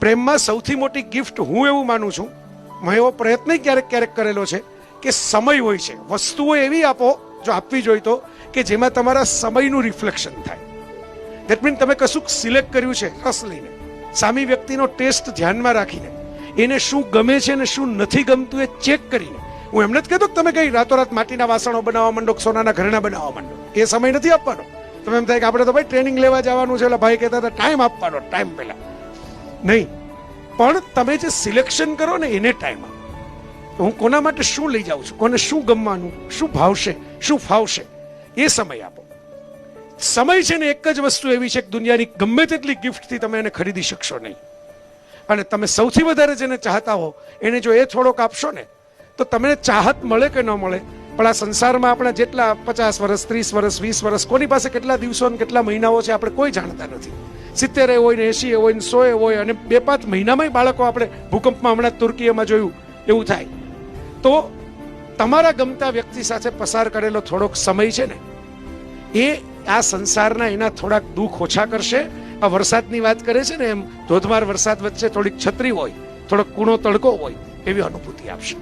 પ્રેમમાં સૌથી મોટી ગિફ્ટ હું એવું માનું છું, મેં એવો પ્રયત્ન ક્યારેક ક્યારેક કરેલો છે કે સમય હોય છે, વસ્તુઓ એવી આપો જો આપવી જોઈએ તો કે જેમાં તમારા સમયનું રિફ્લેક્શન થાય. દેટ મીન તમે કશુંક સિલેક્ટ કર્યું છે રસ લઈને, સામી વ્યક્તિનો ટેસ્ટ ધ્યાનમાં રાખીને, એને શું ગમે છે ને શું નથી ગમતું એ ચેક કરીને. હું એમને જ કહેતો કે તમે કઈ રાતોરાત માટીના વાસણો બનાવવા માંડો, સોનાના ઘરેણા બનાવવા માંડો, એ સમય નથી આપવાનો. તમે એમ થાય કે આપણે તો ભાઈ ટ્રેનિંગ લેવા જવાનું છે, એટલે ભાઈ કહેતા હતા ટાઈમ આપવાનો, ટાઈમ પહેલા નહીં, પણ તમે જે સિલેક્શન કરો ને એને ટાઈમ આપો. હું કોના માટે શું લઈ જાઉં છું, કોને શું ગમવાનું, શું ભાવશે, શું ફાવશે, એ સમય આપો. સમય છે ને એક જ વસ્તુ એવી છે કે દુનિયાની ગમે તેટલી ગિફ્ટથી તમે એને ખરીદી શકશો નહીં. અને તમે સૌથી વધારે જેને ચાહતા હો એને જો એ થોડોક આપશો ને તો તમને ચાહત મળે કે ન મળે, પણ આ સંસારમાં આપણે જેટલા 50 વર્ષ 30 વર્ષ 20 વર્ષ કોની પાસે કેટલા દિવસો ને કેટલા મહિનાઓ છે આપણે કોઈ જાણતા નથી. 70 હોય ને 80 હોય ને 100 હોય, અને 2-5 મહિનામાં બાળકો આપણે ભૂકંપમાં હમણાં તુર્કીમાં જોયું એવું થાય. તો તમારા ગમતા વ્યક્તિ સાથે પસાર કરેલો થોડોક સમય છે ને એ આ સંસારના એના થોડાક દુઃખ ઓછા કરશે. આ વરસાદની વાત કરે છે ને એમ ધોધમાર વરસાદ વચ્ચે થોડીક છત્રી હોય, થોડોક કૂણો તડકો હોય એવી અનુભૂતિ આપશે.